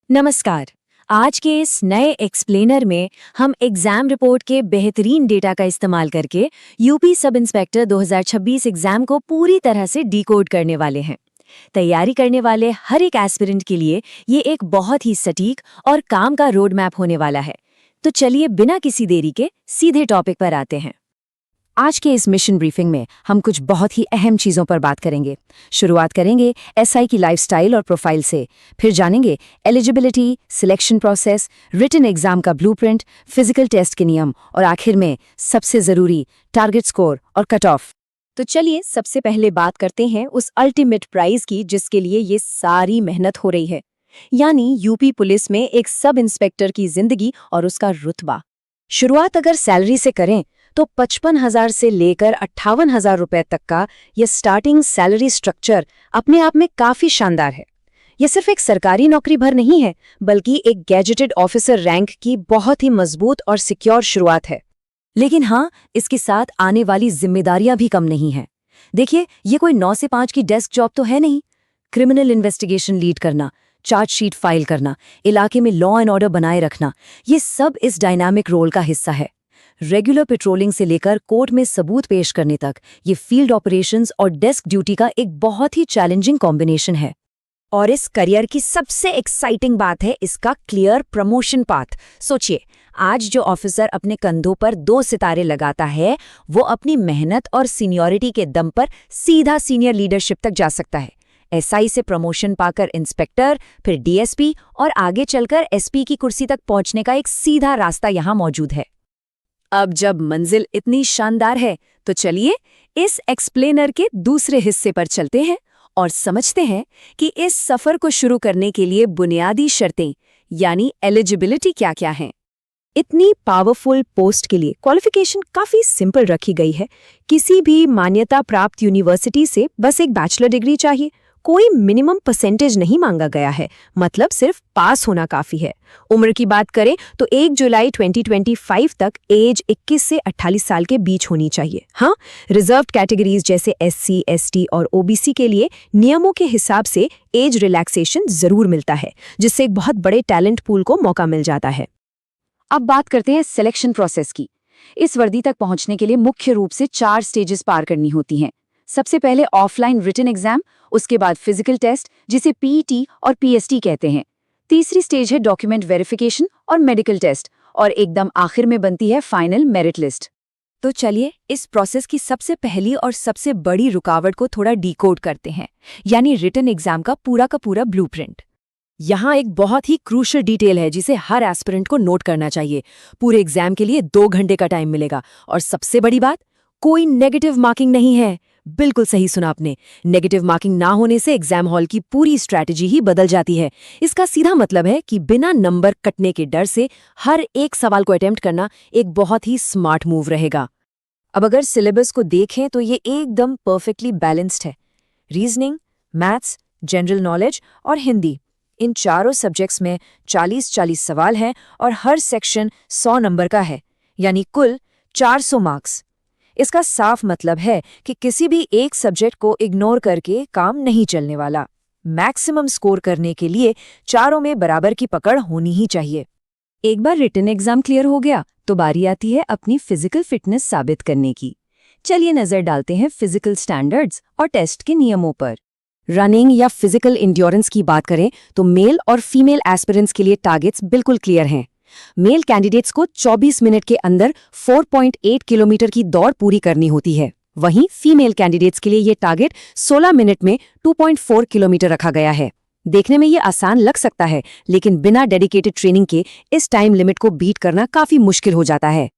नमस्कार। आज के इस नए एक्सप्लेनर में हम एग्जाम रिपोर्ट के बेहतरीन डेटा का इस्तेमाल करके यूपी सब इंस्पेक्टर 2026 एग्जाम को पूरी तरह से डिकोड करने वाले हैं। तैयारी करने वाले हर एक एस्पिरेंट के लिए ये एक बहुत ही सटीक और काम का रोड मैप होने वाला है। तो चलिए बिना किसी देरी के सीधे टॉपिक पर आते हैं। आज के इस मिशन ब्रीफिंग में हम कुछ बहुत ही अहम चीज़ों पर बात करेंगे। शुरुआत करेंगे एसआई की लाइफस्टाइल और प्रोफाइल से, फिर जानेंगे eligibility, selection process, written exam का ब्लूप्रिंट, फिजिकल टेस्ट के नियम और आखिर में सबसे ज़रूरी टारगेट स्कोर और कट ऑफ। तो चलिए सबसे पहले बात करते हैं उस अल्टीमेट प्राइज की जिसके लिए ये सारी मेहनत हो रही है, यानी यूपी पुलिस में एक सब इंस्पेक्टर की जिंदगी और उसका रुतबा। शुरुआत अगर सैलरी से करें तो 55,000 से लेकर 58,000 रुपए तक का ये स्टार्टिंग सैलरी स्ट्रक्चर अपने आप में काफी शानदार है। ये सिर्फ एक सरकारी नौकरी भर नहीं है, बल्कि एक गैजेटेड ऑफिसर रैंक की बहुत ही मजबूत और सिक्योर शुरुआत है। लेकिन हाँ, इसके साथ आने वाली जिम्मेदारियां भी कम नहीं हैं। देखिए, ये कोई 9 से 5 की डेस्क जॉब तो है नहीं। क्रिमिनल इन्वेस्टिगेशन लीड करना, चार्जशीट फाइल करना, इलाके में लॉ एंड ऑर्डर बनाए रखना, ये सब इस डायनामिक रोल का हिस्सा है। रेगुलर पेट्रोलिंग से लेकर कोर्ट में सबूत पेश करने तक ये फील्ड ऑपरेशंस और डेस्क ड्यूटी का एक बहुत ही चैलेंजिंग कॉम्बिनेशन है। और इस करियर की सबसे एक्साइटिंग बात है इसका क्लियर प्रमोशन पाथ। सोचिए, आज जो ऑफिसर अपने कंधों पर 2 सितारे लगाता है, वो अपनी मेहनत और सीनियरिटी के दम पर सीधा सीनियर लीडरशिप तक जा सकता है। एसआई से प्रमोशन पाकर इंस्पेक्टर, फिर डीएसपी और आगे चलकर एसपी की कुर्सी तक पहुंचने का एक सीधा रास्ता यहाँ मौजूद है। अब जब मंजिल इतनी शानदार है, तो चलिए इस एक्सप्लेनर के दूसरे हिस्से पर चलते हैं और समझते हैं कि इस सफर को शुरू करने के लिए बुनियादी शर्तें यानी एलिजिबिलिटी क्या-क्या हैं। इतनी पावरफुल पोस्ट के लिए क्वालिफिकेशन काफी सिंपल रखी गई है। किसी भी मान्यता प्राप्त यूनिवर्सिटी से बस एक बैचलर डिग्री चाहिए। कोई मिनिमम परसेंटेज नहीं मांगा गया है, मतलब सिर्फ पास होना काफी है। उम्र की बात करें तो 1 जुलाई 2025 तक एज 21 से 48 साल के बीच होनी चाहिए। हाँ, रिजर्व्ड कैटेगरीज जैसे एससी, एसटी और ओबीसी के लिए नियमों के हिसाब से एज रिलैक्सेशन जरूर मिलता है, जिससे एक बहुत बड़े टैलेंट पूल को मौका मिल जाता है। अब बात करते हैं सिलेक्शन प्रोसेस की। इस वर्दी तक पहुंचने के लिए मुख्य रूप से 4 स्टेजेस पार करनी होती हैं। सबसे पहले ऑफलाइन रिटन एग्जाम, उसके बाद फिजिकल टेस्ट जिसे पीईटी और पीएसटी कहते हैं। तीसरी स्टेज है डॉक्यूमेंट वेरिफिकेशन और मेडिकल टेस्ट, और एकदम आखिर में बनती है फाइनल मेरिट लिस्ट। तो चलिए इस प्रोसेस की सबसे पहली और सबसे बड़ी रुकावट को थोड़ा डिकोड करते हैं, यानी रिटन एग्जाम का पूरा ब्लूप्रिंट। यहाँ एक बहुत ही क्रूशियल डिटेल है जिसे हर एस्पिरेंट को नोट करना चाहिए। पूरे एग्जाम के लिए 2 घंटे का टाइम मिलेगा, और सबसे बड़ी बात, कोई नेगेटिव मार्किंग नहीं है। बिल्कुल सही सुना आपने। नेगेटिव मार्किंग ना होने से एग्जाम हॉल की पूरी स्ट्रैटेजी ही बदल जाती है। इसका सीधा मतलब है कि बिना नंबर कटने के डर से हर एक सवाल को अटेम्प्ट करना एक बहुत ही स्मार्ट मूव रहेगा। अब अगर सिलेबस को देखें तो ये एकदम परफेक्टली बैलेंस्ड है। रीजनिंग, मैथ्स, जनरल नॉलेज और हिंदी, इन चारों सब्जेक्ट्स में 40-40 सवाल हैं और हर सेक्शन 100 नंबर का है, यानी कुल 400 मार्क्स। इसका साफ मतलब है कि किसी भी एक सब्जेक्ट को इग्नोर करके काम नहीं चलने वाला। मैक्सिमम स्कोर करने के लिए चारों में बराबर की पकड़ होनी ही चाहिए। एक बार रिटन एग्जाम क्लियर हो गया तो बारी आती है अपनी फिजिकल फिटनेस साबित करने की। चलिए नजर डालते हैं फिजिकल स्टैंडर्ड्स और टेस्ट के नियमों पर। रनिंग या फिजिकल इंड्योरेंस की बात करें तो मेल और फीमेल एस्पिरेंट्स के लिए टारगेट्स बिल्कुल क्लियर हैं। मेल कैंडिडेट्स को 24 मिनट के अंदर 4.8 किलोमीटर की दौड़ पूरी करनी होती है। वहीं फीमेल कैंडिडेट्स के लिए ये टारगेट 16 मिनट में 2.4 किलोमीटर रखा गया है। देखने में ये आसान लग सकता है, लेकिन बिना डेडिकेटेड ट्रेनिंग के इस टाइम लिमिट को बीट करना काफी मुश्किल हो जाता है।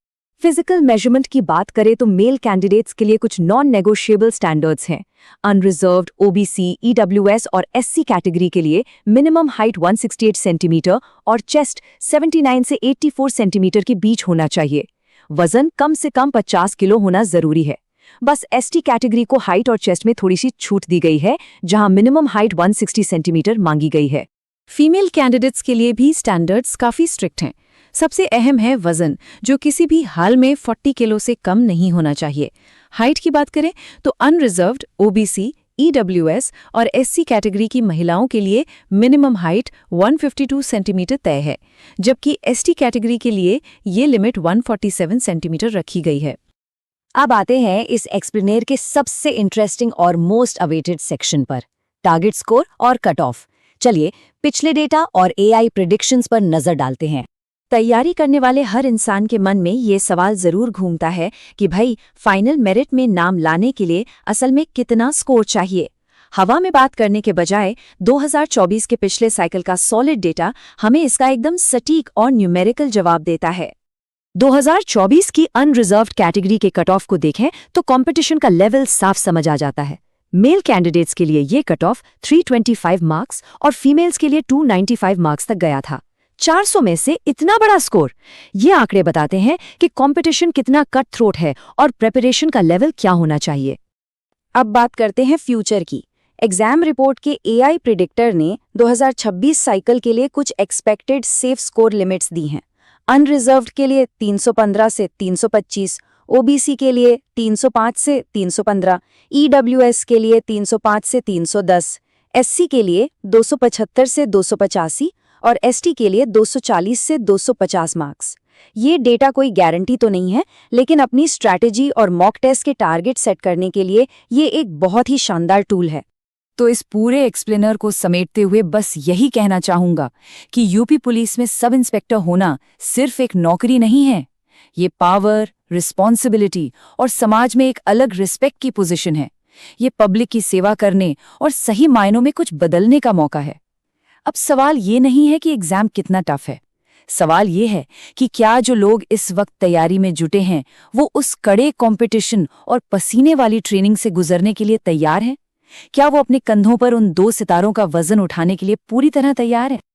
फिजिकल मेजरमेंट की बात करें तो मेल कैंडिडेट्स के लिए कुछ नॉन नेगोशिएबल स्टैंडर्ड्स हैं। अनरिजर्व्ड, ओबीसी, ईडब्ल्यूएस और एससी कैटेगरी के लिए मिनिमम हाइट 168 सेंटीमीटर और चेस्ट 79 से 84 सेंटीमीटर के बीच होना चाहिए। वजन कम से कम 50 किलो होना जरूरी है। बस एसटी कैटेगरी को हाइट और चेस्ट में थोड़ी सी छूट दी गई है, जहां मिनिमम हाइट 160 सेंटीमीटर मांगी गई है। फीमेल कैंडिडेट्स के लिए भी स्टैंडर्ड्स काफी स्ट्रिक्ट हैं। सबसे अहम है वजन, जो किसी भी हाल में 40 किलो से कम नहीं होना चाहिए। हाइट की बात करें तो अनरिजर्व्ड, ओबीसी, EWS और SC कैटेगरी की महिलाओं के लिए मिनिमम हाइट 152 सेंटीमीटर तय है, जबकि ST कैटेगरी के लिए ये लिमिट 147 सेंटीमीटर रखी गई है। अब आते हैं इस एक्सप्लेनेर के सबसे इंटरेस्टिंग और मोस्ट अवेटेड सेक्शन पर, टारगेट स्कोर और कट ऑफ। चलिए पिछले डेटा और AI प्रेडिक्शंस पर नजर डालते हैं। तैयारी करने वाले हर इंसान के मन में ये सवाल जरूर घूमता है कि भाई फाइनल मेरिट में नाम लाने के लिए असल में कितना स्कोर चाहिए। हवा में बात करने के बजाय 2024 के पिछले साइकिल का सॉलिड डेटा हमें इसका एकदम सटीक और न्यूमेरिकल जवाब देता है। 2024 की अनरिजर्व्ड कैटेगरी के कट ऑफ को देखें तो कंपटीशन का लेवल साफ समझ आ जाता है। मेल कैंडिडेट्स के लिए ये कट ऑफ 325 मार्क्स और फीमेल्स के लिए 295 मार्क्स तक गया था। 400 में से इतना बड़ा स्कोर, ये आंकड़े बताते हैं कि कंपटीशन कितना कट थ्रोट है और प्रिपरेशन का लेवल क्या होना चाहिए। अब बात करते हैं फ्यूचर की। एग्जाम रिपोर्ट के AI प्रिडिक्टर ने 2026 साइकिल के लिए कुछ एक्सपेक्टेड सेफ स्कोर लिमिट्स दी हैं। अनरिजर्व्ड के लिए 315 से 325, OBC के लिए 305 से 315, EWS के लिए 305 से 310, SC के लिए 275 से 285 और ST के लिए 240 से 250 मार्क्स। ये डेटा कोई गारंटी तो नहीं है, लेकिन अपनी स्ट्रैटेजी और मॉक टेस्ट के टारगेट सेट करने के लिए ये एक बहुत ही शानदार टूल है। तो इस पूरे एक्सप्लेनर को समेटते हुए बस यही कहना चाहूंगा कि यूपी पुलिस में सब इंस्पेक्टर होना सिर्फ एक नौकरी नहीं है, ये पावर, रिस्पॉन्सिबिलिटी और समाज में एक अलग रिस्पेक्ट की पोजीशन है। ये पब्लिक की सेवा करने और सही मायनों में कुछ बदलने का मौका है। अब सवाल ये नहीं है कि एग्जाम कितना टफ है, सवाल ये है कि क्या जो लोग इस वक्त तैयारी में जुटे हैं वो उस कड़े कंपटीशन और पसीने वाली ट्रेनिंग से गुजरने के लिए तैयार हैं? क्या वो अपने कंधों पर उन 2 सितारों का वजन उठाने के लिए पूरी तरह तैयार है?